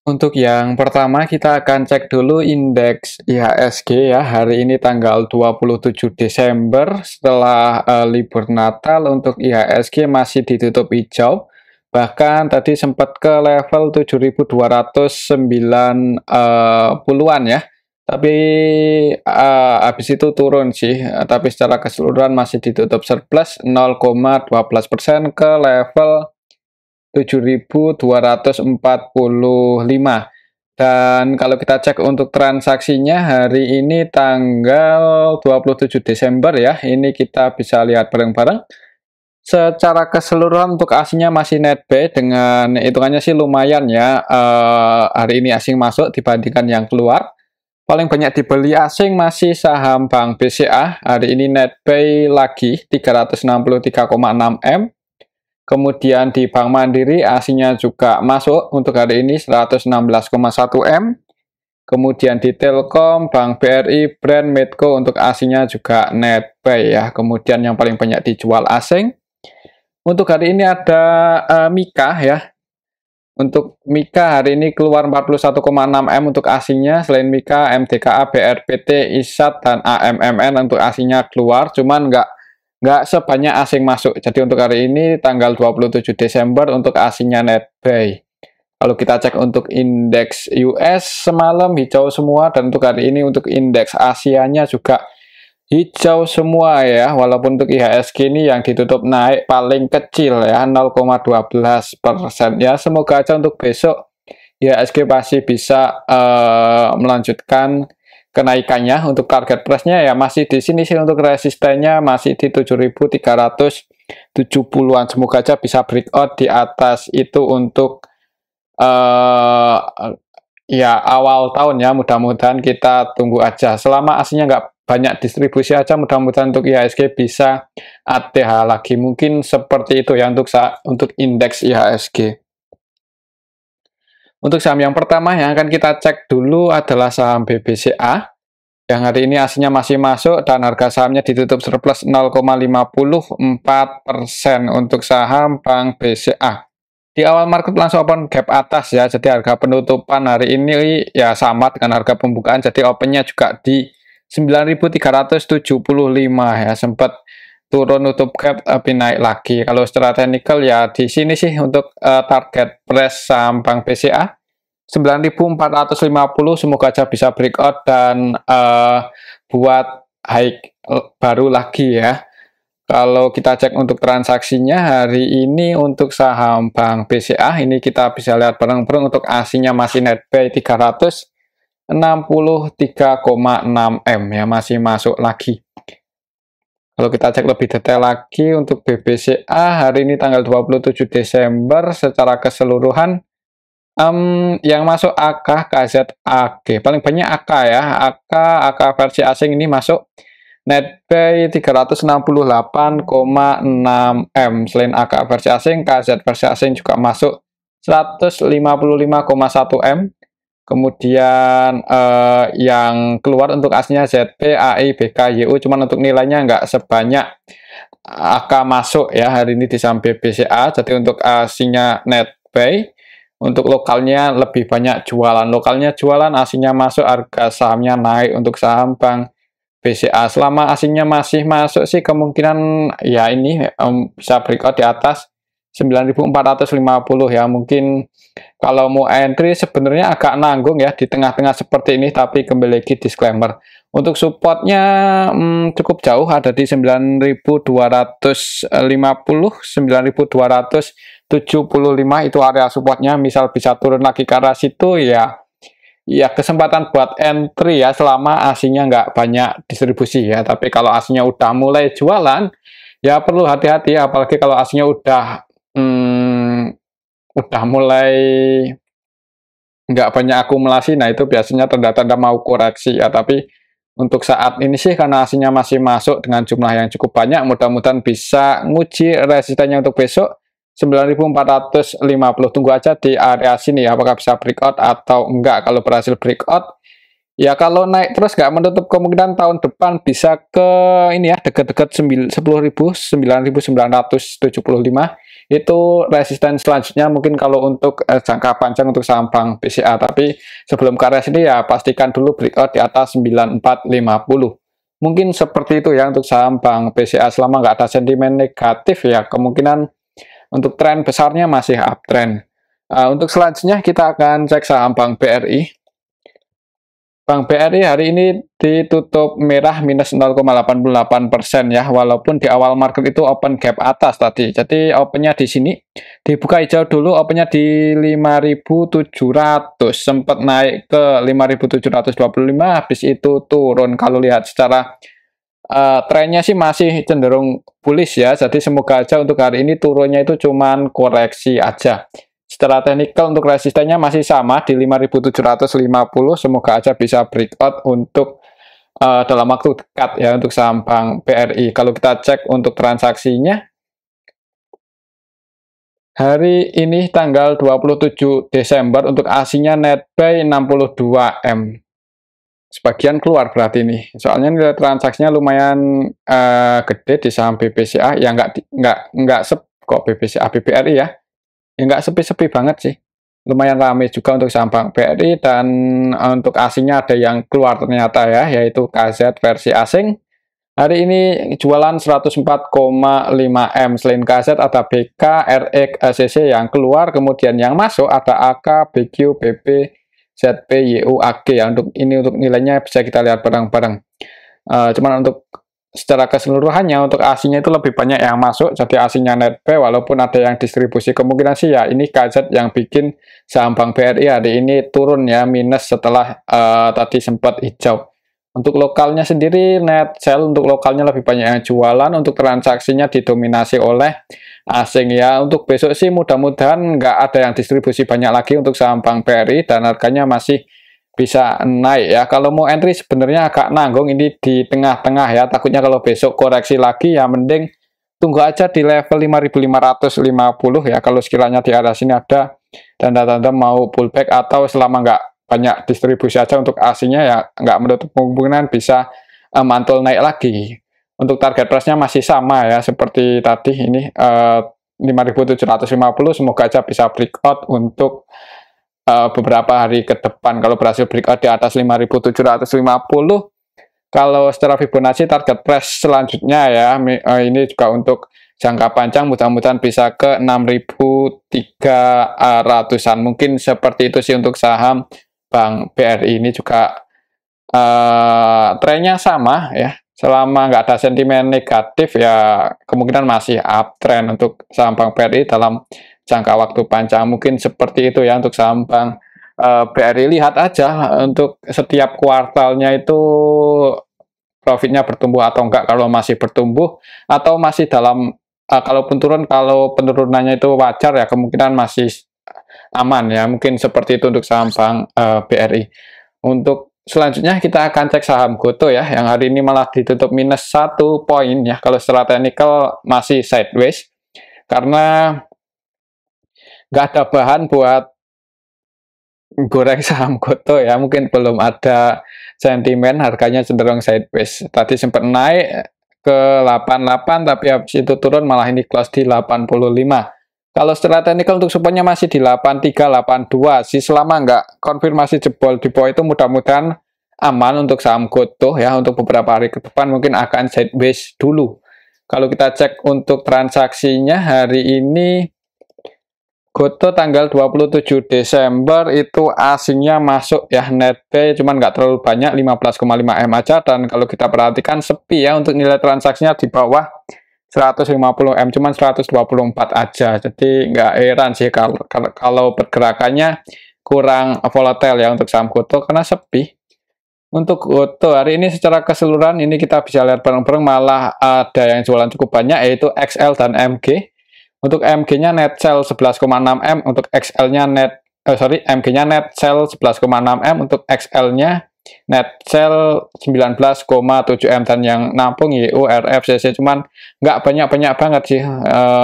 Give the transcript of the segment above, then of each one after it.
Untuk yang pertama kita akan cek dulu indeks IHSG ya. Hari ini tanggal 27 Desember setelah libur Natal untuk IHSG masih ditutup hijau. Bahkan tadi sempat ke level 7.209 puluhan ya. Tapi habis itu turun sih. Tapi secara keseluruhan masih ditutup surplus 0,12% ke level 7.245. Dan kalau kita cek untuk transaksinya hari ini tanggal 27 Desember ya, ini kita bisa lihat bareng-bareng. Secara keseluruhan untuk asingnya masih net buy dengan hitungannya sih lumayan ya. Hari ini asing masuk dibandingkan yang keluar. Paling banyak dibeli asing masih saham Bank BCA. Hari ini net buy lagi 363,6 M. Kemudian di Bank Mandiri asingnya juga masuk untuk hari ini 116,1 M. Kemudian di Telkom, Bank BRI, Brand, Medco untuk asingnya juga net buy ya. Kemudian yang paling banyak dijual asing. Untuk hari ini ada Mika ya. Untuk Mika hari ini keluar 41,6 M untuk asingnya. Selain Mika, MDKA, BRPT, ISAT, dan AMMN untuk asingnya keluar. Cuman nggak sebanyak asing masuk. Jadi untuk hari ini tanggal 27 Desember untuk asingnya net buy. Kalau kita cek untuk indeks US semalam hijau semua, dan untuk hari ini untuk indeks Asianya juga hijau semua ya. Walaupun untuk IHSG ini yang ditutup naik paling kecil ya 0,12% ya. Semoga aja untuk besok IHSG masih bisa melanjutkan kenaikannya. Untuk target price-nya ya masih di sini sih, untuk resistennya masih di 7.370-an. Semoga aja bisa breakout di atas itu untuk ya awal tahun ya. Mudah-mudahan kita tunggu aja. Selama aslinya nggak banyak distribusi aja, mudah-mudahan untuk IHSG bisa ATH lagi. Mungkin seperti itu ya untuk indeks IHSG. Untuk saham yang pertama yang akan kita cek dulu adalah saham BBCA, yang hari ini aslinya masih masuk dan harga sahamnya ditutup surplus 0,54% untuk saham Bank BCA. Di awal market langsung open gap atas ya, jadi harga penutupan hari ini ya sama dengan harga pembukaan, jadi opennya juga di 9.375 ya, sempat turun nutup gap tapi naik lagi. Kalau secara teknikal ya di sini sih untuk target price saham Bank BCA 9.450, semoga aja bisa breakout dan buat high baru lagi ya. Kalau kita cek untuk transaksinya hari ini untuk saham Bank BCA ini kita bisa lihat bareng-bareng, untuk asingnya masih net buy 363,6 M ya, masih masuk lagi. Kalau kita cek lebih detail lagi untuk BBCA hari ini tanggal 27 Desember secara keseluruhan yang masuk AK, KZAG, paling banyak AK ya, AK versi asing ini masuk net buy 368,6 M. Selain AK versi asing, KZ versi asing juga masuk 155,1 M. Kemudian yang keluar untuk aslinya ZP, AI, BK, YU, cuman untuk nilainya nggak sebanyak AK masuk ya hari ini di saham BBCA. Jadi untuk aslinya net buy, untuk lokalnya lebih banyak jualan. Lokalnya jualan, aslinya masuk, harga sahamnya naik untuk saham Bank BCA. Selama asingnya masih masuk sih kemungkinan ya ini bisa breakout di atas 9.450 ya. Mungkin kalau mau entry sebenarnya agak nanggung ya di tengah-tengah seperti ini, tapi kembali lagi disclaimer. Untuk supportnya cukup jauh, ada di 9.250, 9.275 itu area supportnya. Misal bisa turun lagi ke arah situ ya kesempatan buat entry ya, selama asingnya nggak banyak distribusi ya. Tapi kalau asingnya udah mulai jualan ya perlu hati-hati ya, apalagi kalau asingnya udah mulai nggak banyak akumulasi, nah itu biasanya tanda-tanda mau koreksi ya. Tapi untuk saat ini sih karena asingnya masih masuk dengan jumlah yang cukup banyak, mudah-mudahan bisa nguji resistennya untuk besok 9.450. Tunggu aja di area sini ya, apakah bisa breakout atau enggak. Kalau berhasil breakout ya, kalau naik terus nggak menutup kemungkinan tahun depan bisa ke ini ya, dekat-dekat 10.000, 9.975. Itu resisten selanjutnya mungkin kalau untuk jangka panjang untuk saham Bank BCA. Tapi sebelum ke arah sini ya pastikan dulu breakout di atas 9450. Mungkin seperti itu ya untuk saham Bank BCA. Selama nggak ada sentimen negatif ya kemungkinan untuk tren besarnya masih uptrend. Untuk selanjutnya kita akan cek saham Bank BRI. Bank BRI hari ini ditutup merah minus 0,88% ya, walaupun di awal market itu open gap atas tadi. Jadi opennya di sini dibuka hijau dulu, opennya di 5.700, sempat naik ke 5.725, habis itu turun. Kalau lihat secara trennya sih masih cenderung bullish ya, jadi semoga aja untuk hari ini turunnya itu cuman koreksi aja. Secara teknikal untuk resistennya masih sama di 5.750, semoga aja bisa breakout untuk dalam waktu dekat ya untuk saham Bank BRI. Kalau kita cek untuk transaksinya, hari ini tanggal 27 Desember untuk ASINnya net buy 62M. Sebagian keluar berarti ini. Soalnya nilai transaksinya lumayan gede di saham BBCA. Ya nggak kok BBCA BBRI ya. Ya nggak sepi-sepi banget sih. Lumayan ramai juga untuk saham Bank BRI, dan untuk asingnya ada yang keluar ternyata ya, yaitu KZ versi asing. Hari ini jualan 104,5M. Selain KZ ada BK, RX, ACC yang keluar, kemudian yang masuk ada AK, BQ, BP, ZP, YU, AG ya. Untuk ini untuk nilainya bisa kita lihat bareng-bareng. Cuman untuk secara keseluruhannya untuk asingnya itu lebih banyak yang masuk, jadi asingnya net buy walaupun ada yang distribusi. Kemungkinan sih ya ini KZ yang bikin saham Bank BRI hari ini turun ya, minus setelah tadi sempat hijau. Untuk lokalnya sendiri net sell, untuk lokalnya lebih banyak yang jualan, untuk transaksinya didominasi oleh asing ya. Untuk besok sih mudah-mudahan nggak ada yang distribusi banyak lagi untuk saham Bank BRI dan harganya masih bisa naik ya. Kalau mau entry sebenarnya agak nanggung ini di tengah-tengah ya, takutnya kalau besok koreksi lagi ya mending tunggu aja di level 5.550 ya. Kalau sekiranya di arah sini ada tanda-tanda mau pullback atau selama nggak banyak distribusi aja untuk asingnya ya nggak menutup kemungkinan bisa mantul naik lagi. Untuk target price-nya masih sama ya seperti tadi ini 5.750, semoga aja bisa breakout untuk beberapa hari ke depan. Kalau berhasil breakout di atas 5.750, kalau secara Fibonacci target price selanjutnya ya ini juga untuk jangka panjang mudah-mudahan bisa ke 6.300-an. Mungkin seperti itu sih untuk saham Bank BRI. Ini juga trennya sama ya, selama nggak ada sentimen negatif ya kemungkinan masih uptrend untuk saham Bank BRI dalam jangka waktu panjang. Mungkin seperti itu ya untuk saham Bank BRI. Lihat aja untuk setiap kuartalnya itu profitnya bertumbuh atau enggak. Kalau masih bertumbuh atau masih dalam kalaupun turun, kalau penurunannya itu wajar ya kemungkinan masih aman ya. Mungkin seperti itu untuk saham Bank BRI. Untuk selanjutnya kita akan cek saham GoTo ya, yang hari ini malah ditutup minus 1 poin ya. Kalau secara teknikal masih sideways karena nggak ada bahan buat goreng saham GoTo ya, mungkin belum ada sentimen, harganya cenderung sideways. Tadi sempat naik ke 88 tapi habis itu turun, malah ini close di 85. Kalau secara teknikal untuk support-nya masih di 83, 82 sih, selama nggak konfirmasi jebol di bawah itu mudah-mudahan aman untuk saham GoTo ya. Untuk beberapa hari ke depan mungkin akan sideways dulu. Kalau kita cek untuk transaksinya hari ini GoTo tanggal 27 Desember itu asingnya masuk ya, net buy cuman nggak terlalu banyak, 15,5M aja, dan kalau kita perhatikan sepi ya untuk nilai transaksinya di bawah 150M, cuman 124 aja. Jadi nggak heran sih kalau pergerakannya kurang volatile ya untuk saham GoTo karena sepi. Untuk GoTo hari ini secara keseluruhan ini kita bisa lihat bareng-bareng malah ada yang jualan cukup banyak, yaitu XL dan MG. Untuk MG-nya net sell 11,6M, untuk XL-nya MG-nya net sell 11,6M, untuk XL-nya net sell 19,7M, dan yang nampung YU, RF, CC cuman nggak banyak-banyak banget sih.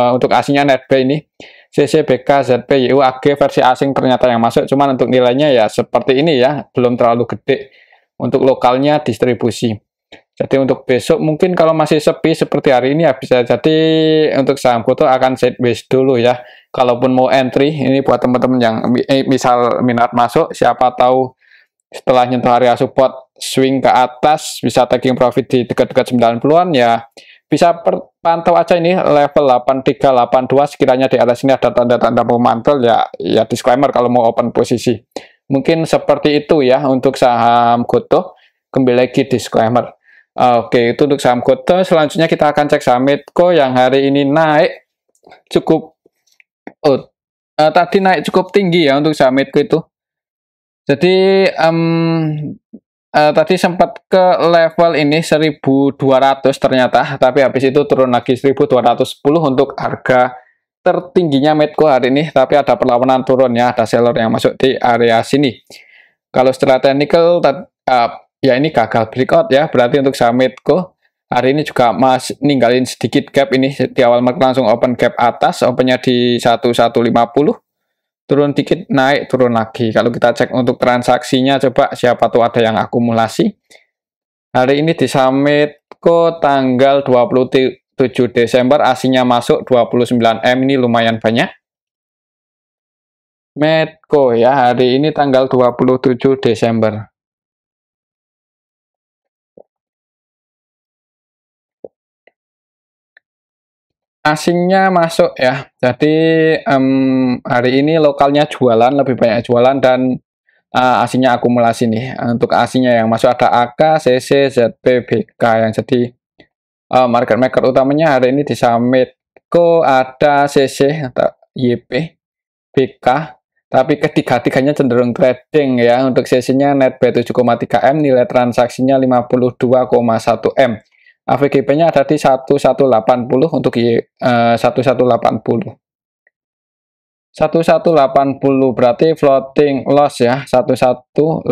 Untuk asingnya net buy ini CC, BK, ZP, YU, AG versi asing ternyata yang masuk, cuman untuk nilainya ya seperti ini ya, belum terlalu gede. Untuk lokalnya distribusi. Jadi untuk besok mungkin kalau masih sepi seperti hari ini ya bisa jadi untuk saham GoTo akan sideways dulu ya. Kalaupun mau entry, ini buat teman-teman yang misal minat masuk, siapa tahu setelah nyentuh area support swing ke atas bisa taking profit di dekat-dekat 90-an ya. Bisa pantau aja ini level 8382 sekiranya di atas ini ada tanda-tanda memantul ya, ya disclaimer kalau mau open posisi. Mungkin seperti itu ya untuk saham GoTo. Kembali lagi disclaimer. Oke, itu untuk saham GoTo. Selanjutnya kita akan cek saham Medco yang hari ini naik cukup tadi naik cukup tinggi ya untuk saham Medco itu. Jadi tadi sempat ke level ini 1200 ternyata, tapi habis itu turun lagi 1210 untuk harga tertingginya Medco hari ini, tapi ada perlawanan turun ya, ada seller yang masuk di area sini. Kalau secara technical ya ini gagal breakout ya, berarti untuk saham Medco hari ini juga masih ninggalin sedikit gap ini di awal market langsung open gap atas, opennya di 1150. Turun dikit, naik, turun lagi. Kalau kita cek untuk transaksinya, coba siapa tuh ada yang akumulasi. Hari ini di saham Medco tanggal 27 Desember, aslinya masuk 29M, ini lumayan banyak. Medco ya, hari ini tanggal 27 Desember. Asingnya masuk ya, jadi hari ini lokalnya jualan, lebih banyak jualan dan asingnya akumulasi nih. Untuk asingnya yang masuk ada AK, CC, ZP, BK yang jadi market maker utamanya hari ini di saham Medco ada CC atau YP, BK, tapi ketiga-tiganya cenderung trading ya. Untuk CC-nya net B 7,3 M, nilai transaksinya 52,1 M. AVGP-nya ada di 1180 untuk 1180. 1180 berarti floating loss ya, 1180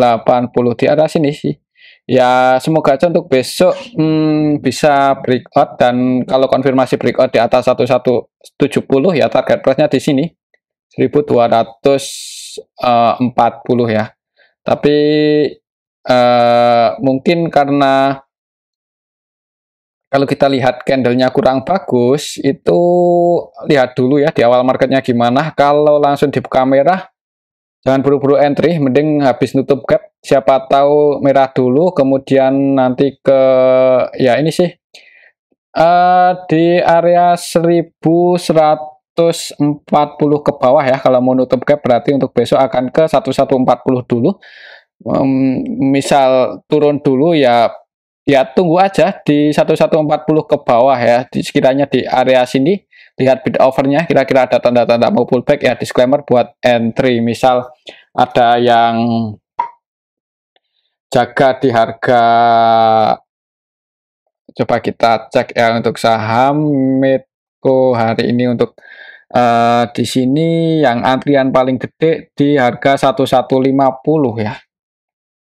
di arah sini sih. Ya semoga aja untuk besok bisa breakout, dan kalau konfirmasi breakout di atas 1170 ya target price-nya di sini 1240 ya. Tapi mungkin karena kalau kita lihat candlenya kurang bagus, itu lihat dulu ya di awal marketnya gimana. Kalau langsung dibuka merah, jangan buru-buru entry, mending habis nutup gap. Siapa tahu merah dulu, kemudian nanti ke ya ini sih di area 1140 ke bawah ya. Kalau mau nutup gap berarti untuk besok akan ke 1140 dulu. Misal turun dulu ya tunggu aja di 1140 ke bawah ya, sekiranya di area sini lihat bid overnya kira-kira ada tanda-tanda mau pullback ya, disclaimer buat entry. Misal ada yang jaga di harga, coba kita cek ya untuk saham Medco hari ini untuk di sini yang antrian paling gede di harga 1150 ya.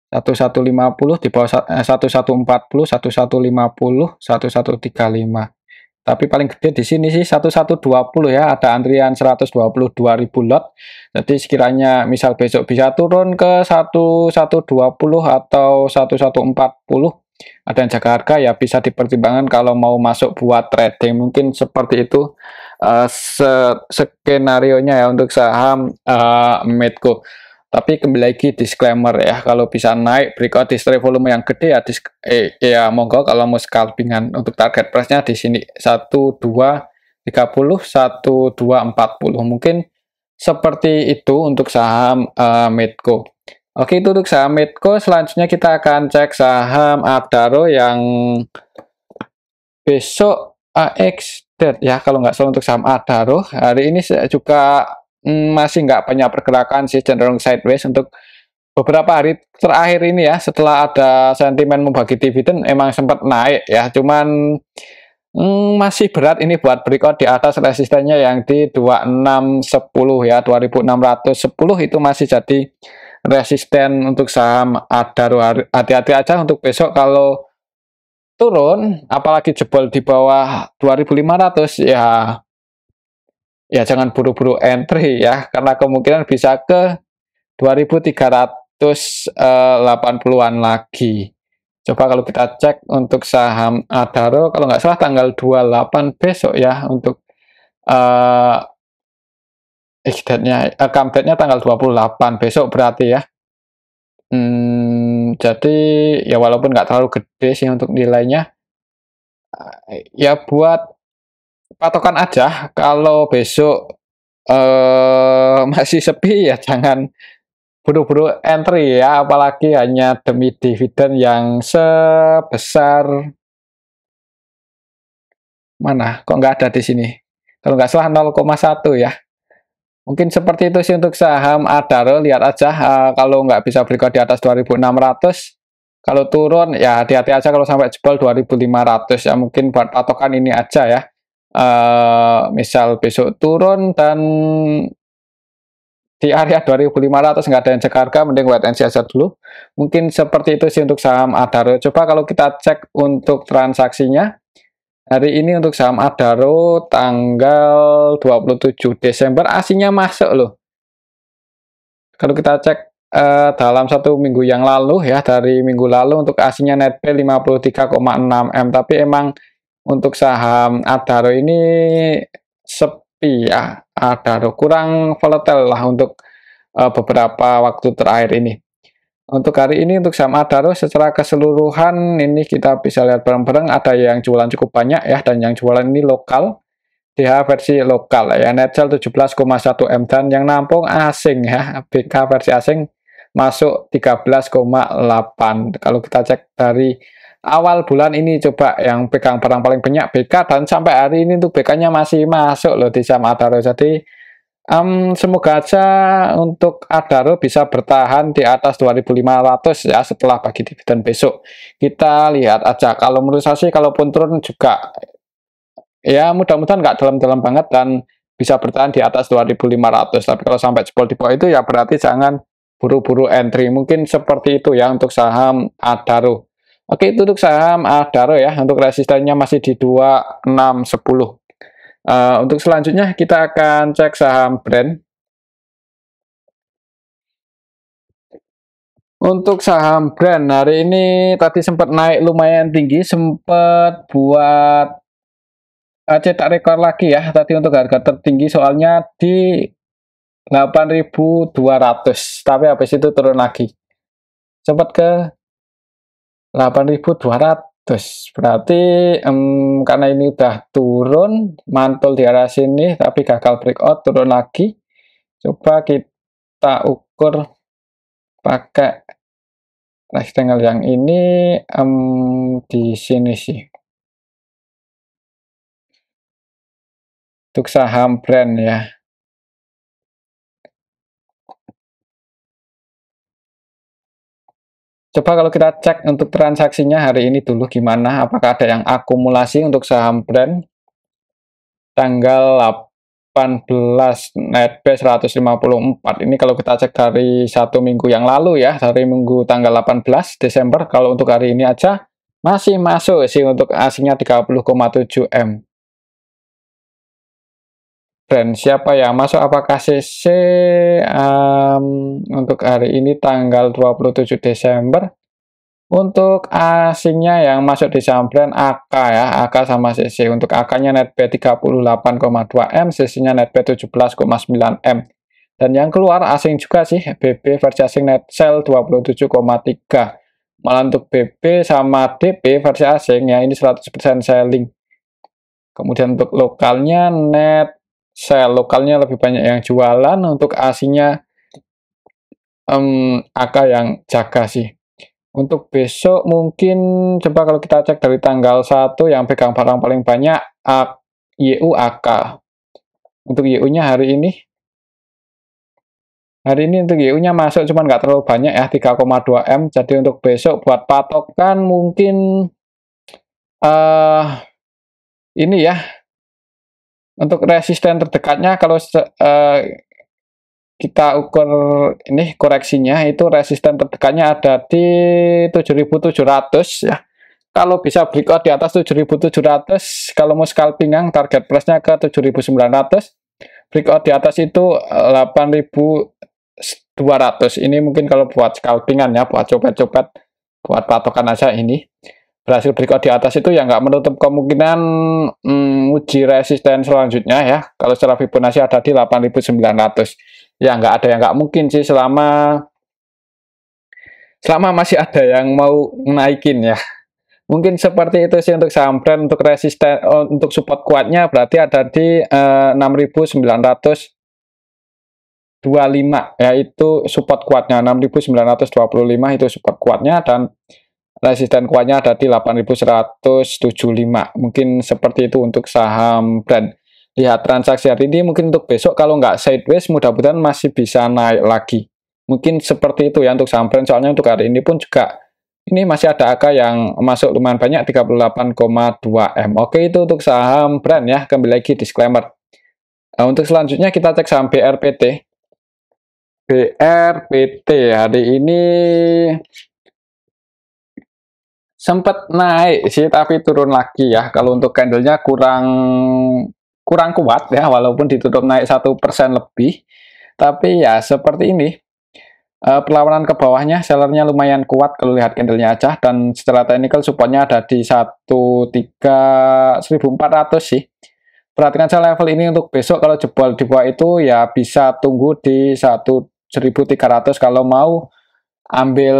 1150 di bawah 1140, 1150, 1135. Tapi paling gede di sini sih 1120 ya, ada antrian 122.000 lot. Jadi sekiranya misal besok bisa turun ke 1120 atau 1140, ada yang jaga harga ya bisa dipertimbangkan kalau mau masuk buat trading. Mungkin seperti itu skenario-nya ya untuk saham Medco. Tapi kembali lagi disclaimer ya, kalau bisa naik breakout di strike volume yang gede ya ya monggo, kalau mau scalpingan. Untuk target price-nya di sini 1230, 1240. Mungkin seperti itu untuk saham Medco. Oke, itu untuk saham Medco. Selanjutnya kita akan cek saham Adaro yang besok AX ya, kalau nggak salah untuk saham Adaro hari ini juga masih nggak banyak pergerakan sih, cenderung sideways untuk beberapa hari terakhir ini ya. Setelah ada sentimen membagi dividen emang sempat naik ya, cuman masih berat ini buat breakout di atas resistennya yang di 2610 ya, 2610 itu masih jadi resisten untuk saham Adaro. Hati-hati aja untuk besok kalau turun, apalagi jebol di bawah 2500 ya. Ya jangan buru-buru entry ya, karena kemungkinan bisa ke 2380-an lagi. Coba kalau kita cek untuk saham Adaro, kalau nggak salah tanggal 28 besok ya untuk come date-nya tanggal 28 besok berarti ya. Jadi ya walaupun nggak terlalu gede sih untuk nilainya, ya buat patokan aja. Kalau besok masih sepi ya jangan buru-buru entry ya, apalagi hanya demi dividen yang sebesar mana? Kok nggak ada di sini? Kalau nggak salah 0,1 ya. Mungkin seperti itu sih untuk saham Adaro. Lihat aja kalau nggak bisa breakout di atas 2.600. Kalau turun ya hati-hati aja kalau sampai jebol 2.500 ya. Mungkin buat patokan ini aja ya. Misal besok turun dan di area 2.500 nggak ada yang cek harga, mending wait and see aja dulu. Mungkin seperti itu sih untuk saham Adaro. Coba kalau kita cek untuk transaksinya. Hari ini untuk saham Adaro tanggal 27 Desember aslinya masuk loh. Kalau kita cek dalam 1 minggu yang lalu ya, dari minggu lalu untuk aslinya net P 53,6 M, tapi emang untuk saham Adaro ini sepi ya. Adaro kurang volatile lah untuk beberapa waktu terakhir ini. Untuk hari ini untuk saham Adaro secara keseluruhan ini kita bisa lihat bareng-bareng ada yang jualan cukup banyak ya, dan yang jualan ini lokal. DH versi lokal ya, net sell 17,1 M, dan yang nampung asing ya, BK versi asing masuk 13,8. Kalau kita cek dari awal bulan ini, coba yang pegang barang paling banyak BK, dan sampai hari ini untuk BK-nya masih masuk loh di saham Adaro. Jadi semoga aja untuk Adaro bisa bertahan di atas 2.500 ya setelah bagi dividen besok. Kita lihat aja, kalau menurut saya sih kalaupun turun juga ya mudah-mudahan nggak dalam-dalam banget dan bisa bertahan di atas 2.500. Tapi kalau sampai jebol di bawah itu ya berarti jangan buru-buru entry. Mungkin seperti itu ya untuk saham Adaro. Oke, itu untuk saham Adaro ya. Untuk resistennya masih di 2610. Untuk selanjutnya kita akan cek saham brand. Untuk saham brand hari ini tadi sempat naik lumayan tinggi, sempat buat cetak rekor lagi ya tadi untuk harga tertinggi, soalnya di 8.200, tapi habis itu turun lagi sempat ke 8.200. Berarti karena ini udah turun mantul di arah sini tapi gagal breakout, turun lagi. Coba kita ukur pakai rectangle yang ini di sini sih untuk saham brand ya. Coba kalau kita cek untuk transaksinya hari ini dulu gimana, apakah ada yang akumulasi untuk saham brand tanggal 18 net B 154. Ini kalau kita cek dari 1 minggu yang lalu ya, dari minggu tanggal 18 Desember. Kalau untuk hari ini aja masih masuk sih untuk asingnya 30,7 M. Brand siapa ya masuk, apakah CC untuk hari ini tanggal 27 Desember. Untuk asingnya yang masuk di saham brand AK ya, AK sama CC. Untuk AK-nya net B 38,2 M, CC-nya net B 17,9 M. Dan yang keluar asing juga sih, BB versi asing net sell 27,3. Malah untuk BB sama DP versi asing ya ini 100% selling. Kemudian untuk lokalnya net sell, lokalnya lebih banyak yang jualan. Untuk asingnya AK yang jaga sih. Untuk besok mungkin coba kalau kita cek dari tanggal 1 yang pegang barang paling banyak YU AK. Untuk YU-nya hari ini untuk YU-nya masuk cuman nggak terlalu banyak ya, 3,2 M. Jadi untuk besok buat patokan mungkin ini ya, untuk resisten terdekatnya kalau kita ukur ini koreksinya, itu resisten terdekatnya ada di 7.700 ya. Kalau bisa breakout di atas 7.700, kalau mau scalpingan target price-nya ke 7.900. Breakout di atas itu 8.200. Ini mungkin kalau buat scalpingan ya, buat copet-copet buat patokan aja ini. Berhasil breakout di atas itu ya nggak menutup kemungkinan uji resisten selanjutnya ya. Kalau secara Fibonacci ada di 8.900. Ya nggak ada yang nggak mungkin sih selama masih ada yang mau naikin ya. Mungkin seperti itu sih untuk saham brand. Untuk resisten, untuk support kuatnya berarti ada di 6.925, yaitu support kuatnya 6.925 itu support kuatnya, dan resisten kuatnya ada di 8.175. Mungkin seperti itu untuk saham brand. Lihat transaksi hari ini, mungkin untuk besok kalau nggak sideways mudah-mudahan masih bisa naik lagi. Mungkin seperti itu ya untuk saham brand, soalnya untuk hari ini pun juga ini masih ada angka yang masuk lumayan banyak, 38,2 M. Oke, itu untuk saham brand ya. Kembali lagi disclaimer. Untuk selanjutnya kita cek saham BRPT. BRPT hari ini sempat naik sih tapi turun lagi ya. Kalau untuk candlenya kurang kuat ya, walaupun ditutup naik 1% lebih, tapi ya seperti ini. Perlawanan ke bawahnya sellernya lumayan kuat kalau lihat candlenya aja, dan secara teknikal supportnya ada di 1.400 sih. Perhatikan saja level ini untuk besok, kalau jebol di bawah itu ya bisa tunggu di 1.300 kalau mau ambil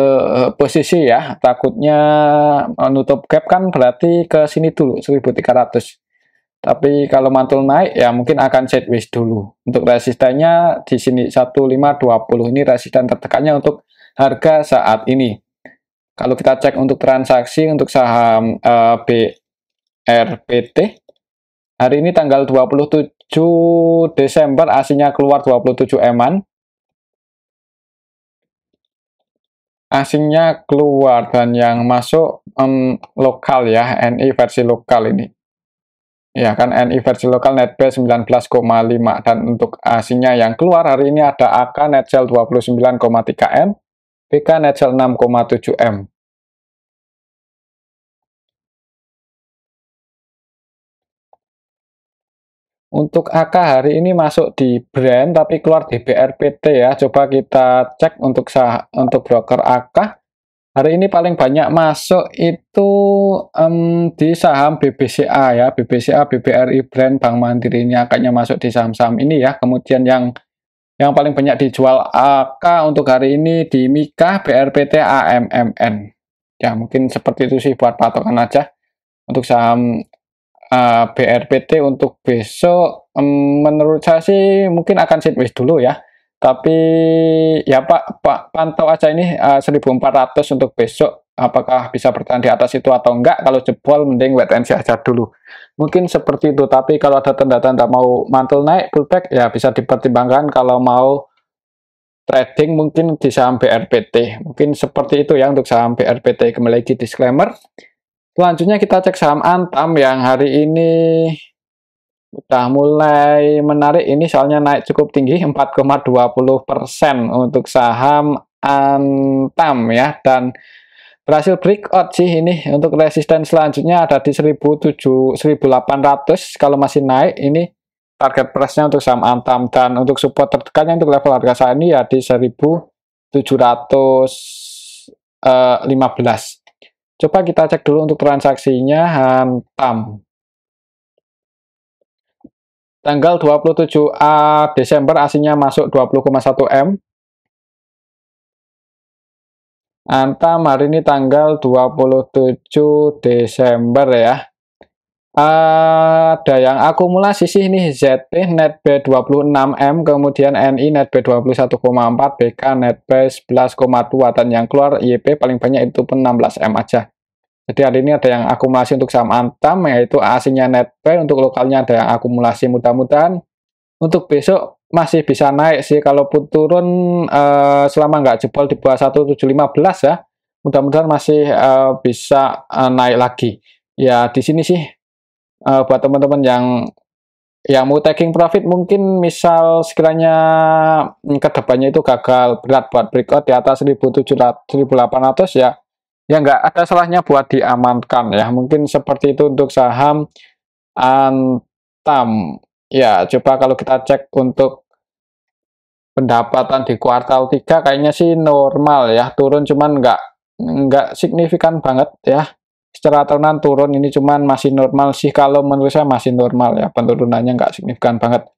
posisi ya. Takutnya menutup gap kan berarti ke sini dulu 1.300. Tapi kalau mantul naik ya mungkin akan sideways dulu. Untuk resistennya di sini 1520, ini resisten tertekannya untuk harga saat ini. Kalau kita cek untuk transaksi untuk saham BRPT hari ini tanggal 27 Desember, aslinya keluar 27 eman. Asingnya keluar dan yang masuk lokal ya, NI versi lokal ini. Ya kan, NI versi lokal net buy 19,5, dan untuk asingnya yang keluar hari ini ada AK net sell 29,3 M, BK net sell 6,7 M. Untuk AK hari ini masuk di brand tapi keluar di BRPT ya. Coba kita cek untuk broker AK. Hari ini paling banyak masuk itu di saham BBCA ya, BBCA, BBRI Brand, Bank Mandiri, ini akanya masuk di saham-saham ini ya. Kemudian yang paling banyak dijual AK untuk hari ini di Mika, BRPT, AMMN. Ya mungkin seperti itu sih buat patokan aja. Untuk saham BRPT untuk besok menurut saya sih mungkin akan sideways dulu ya. Tapi ya Pak pantau aja ini 1.400 untuk besok, apakah bisa bertahan di atas itu atau enggak. Kalau jebol mending wait and see aja dulu. Mungkin seperti itu, tapi kalau ada tanda-tanda mau mantul naik pullback ya bisa dipertimbangkan kalau mau trading mungkin di saham BRPT. Mungkin seperti itu ya untuk saham BRPT. Kembali lagi disclaimer. Selanjutnya kita cek saham Antam yang hari ini udah mulai menarik ini, soalnya naik cukup tinggi 4,20% untuk saham Antam ya, dan berhasil breakout sih ini. Untuk resisten selanjutnya ada di 1.800 kalau masih naik, ini target price-nya untuk saham Antam, dan untuk support terdekannya untuk level harga saat ini ya di 1.715. Coba kita cek dulu untuk transaksinya Antam. Tanggal 27 Desember aslinya masuk 20,1 M. Antam hari ini tanggal 27 Desember ya. Ada yang akumulasi sih ini, ZP net buy 26 M, kemudian NI net buy 21,4, BK net buy 11,2, dan yang keluar YP paling banyak itu pun 16 M aja. Jadi hari ini ada yang akumulasi untuk saham Antam, yaitu aslinya net buy, untuk lokalnya ada yang akumulasi. Mudah-mudahan untuk besok masih bisa naik sih, kalaupun turun selama nggak jebol di bawah 1.715 ya, mudah-mudahan masih bisa naik lagi. Ya di sini sih buat teman-teman yang mau taking profit, mungkin misal sekiranya kedepannya itu gagal berat buat breakout di atas 1.700, 1.800 ya nggak ada salahnya buat diamankan ya. Mungkin seperti itu untuk saham Antam. Ya coba kalau kita cek untuk pendapatan di kuartal 3 kayaknya sih normal ya, turun cuman nggak signifikan banget ya. Secara tahunan turun ini cuman masih normal sih, kalau menurut saya masih normal ya, penurunannya nggak signifikan banget.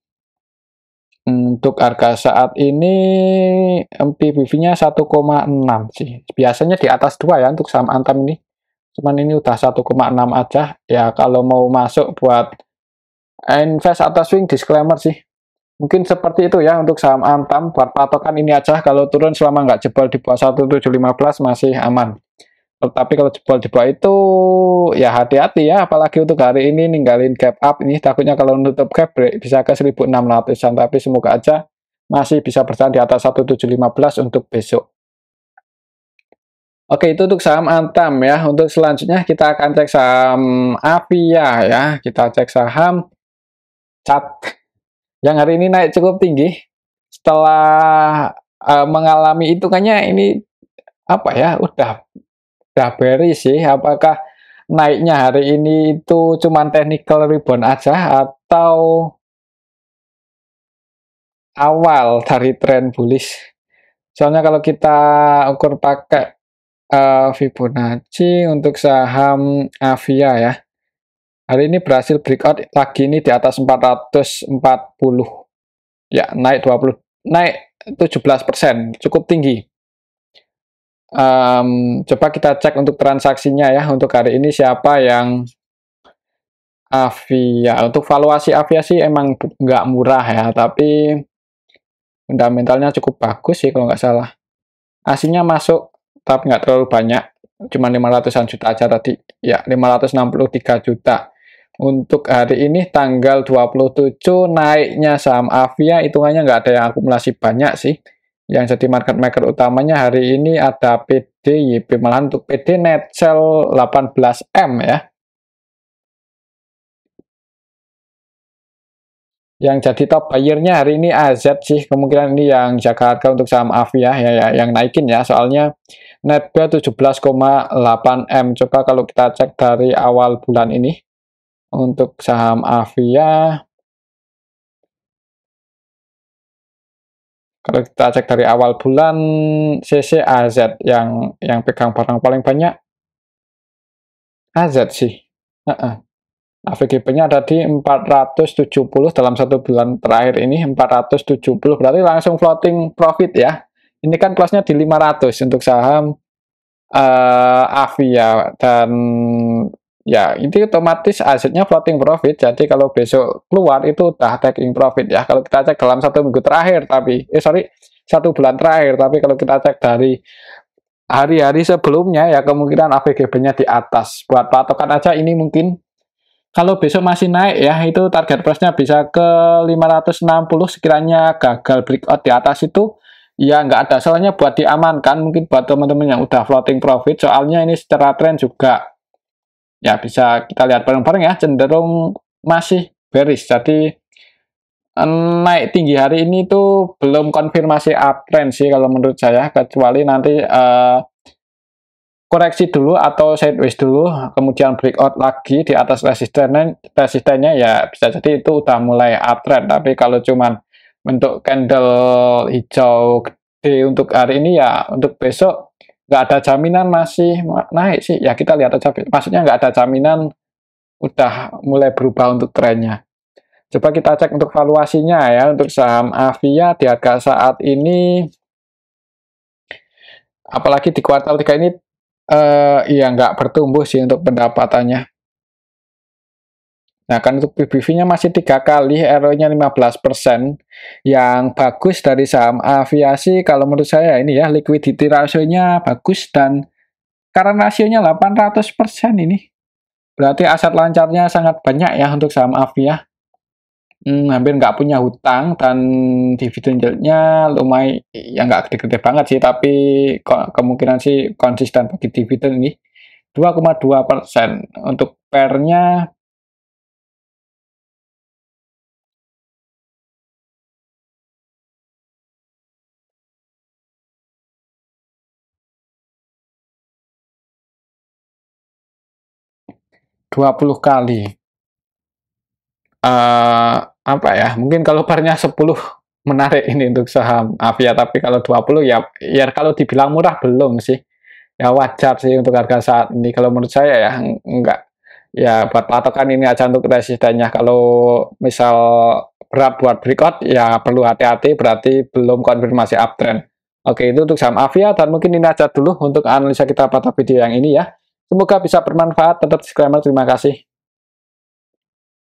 Untuk harga saat ini MPBV-nya 1,6 sih. Biasanya di atas 2 ya untuk saham Antam ini. Cuman ini udah 1,6 aja. Ya kalau mau masuk buat invest atau swing, disclaimer sih. Mungkin seperti itu ya untuk saham Antam. Buat patokan ini aja, kalau turun selama nggak jebol di bawah 1715 masih aman. Tetapi kalau jebol di bawah itu ya hati-hati ya, apalagi untuk hari ini ninggalin gap up ini, takutnya kalau nutup gap break bisa ke 1600-an, tapi semoga aja masih bisa bertahan di atas 1715 untuk besok. Oke, itu untuk saham Antam ya. Untuk selanjutnya kita akan cek saham Avia ya. Kita cek saham CAT yang hari ini naik cukup tinggi setelah mengalami hitungannya ini apa ya, udah bearish sih. Apakah naiknya hari ini itu cuman technical rebound aja atau awal dari tren bullish? Soalnya kalau kita ukur pakai Fibonacci untuk saham Avia ya, hari ini berhasil breakout lagi ini di atas 440 ya, naik 17%, cukup tinggi. Coba kita cek untuk transaksinya ya, untuk hari ini siapa yang Avia. Untuk valuasi Avia sih emang nggak murah ya, tapi fundamentalnya cukup bagus sih kalau nggak salah. Aslinya masuk, tapi nggak terlalu banyak, cuma 500-an juta aja tadi. Ya, 563 juta. Untuk hari ini tanggal 27 naiknya saham Avia, hitungannya nggak ada yang akumulasi banyak sih. Yang jadi market maker utamanya hari ini ada PDYP, malahan untuk PD net sell 18M ya. Yang jadi top buyer-nya hari ini AZ sih, kemungkinan ini yang jaga harga untuk saham Avia ya, yang naikin ya, soalnya net buy 17,8 M. Coba kalau kita cek dari awal bulan ini untuk saham Avia, kalau kita cek dari awal bulan, CC AZ yang pegang barang paling banyak AZ sih. AVGP-nya ada di 470 dalam satu bulan terakhir ini, 470, berarti langsung floating profit ya. Ini kan kelasnya di 500 untuk saham Avia, dan ya ini otomatis asetnya floating profit, jadi kalau besok keluar itu udah taking profit ya. Kalau kita cek dalam satu minggu terakhir, tapi satu bulan terakhir, tapi kalau kita cek dari hari-hari sebelumnya ya, kemungkinan AVGP-nya di atas. Buat patokan aja ini, mungkin kalau besok masih naik ya, itu target price-nya bisa ke 560, sekiranya gagal breakout di atas itu ya nggak ada salahnya buat diamankan, mungkin buat teman-teman yang udah floating profit, soalnya ini secara tren juga ya bisa kita lihat bareng-bareng ya, cenderung masih bearish. Jadi naik tinggi hari ini tuh belum konfirmasi uptrend sih kalau menurut saya, kecuali nanti koreksi dulu atau sideways dulu, kemudian breakout lagi di atas resistennya ya bisa jadi itu udah mulai uptrend. Tapi kalau cuman bentuk candle hijau gede untuk hari ini ya, untuk besok nggak ada jaminan masih naik sih ya, kita lihat aja, maksudnya nggak ada jaminan udah mulai berubah untuk trennya. Coba kita cek untuk valuasinya ya, untuk saham Avia di harga saat ini, apalagi di kuartal 3 ini iya nggak bertumbuh sih untuk pendapatannya. Nah, kan untuk PBV-nya masih 3 kali, ROE-nya 15%. Yang bagus dari saham aviasi kalau menurut saya ini ya, liquidity ratio-nya bagus, dan karena rasionya 800% ini, berarti aset lancarnya sangat banyak ya untuk saham Avia. Hampir nggak punya hutang, dan dividen yield-nya lumayan, ya nggak gede-gede banget sih, tapi kemungkinan sih konsisten bagi dividen ini. 2,2%. Untuk pair-nya 20 kali. Apa ya, mungkin kalau pairnya 10 menarik ini untuk saham Avia, tapi kalau 20 ya kalau dibilang murah belum sih. ya wajar sih untuk harga saat ini. Kalau menurut saya ya enggak. Ya buat patokan ini aja untuk resistennya. Kalau misal berat buat breakout ya perlu hati-hati, berarti belum konfirmasi uptrend. Oke, itu untuk saham Avia, dan mungkin ini aja dulu untuk analisa kita pada video yang ini ya. Semoga bisa bermanfaat. Tetap disclaimer, terima kasih.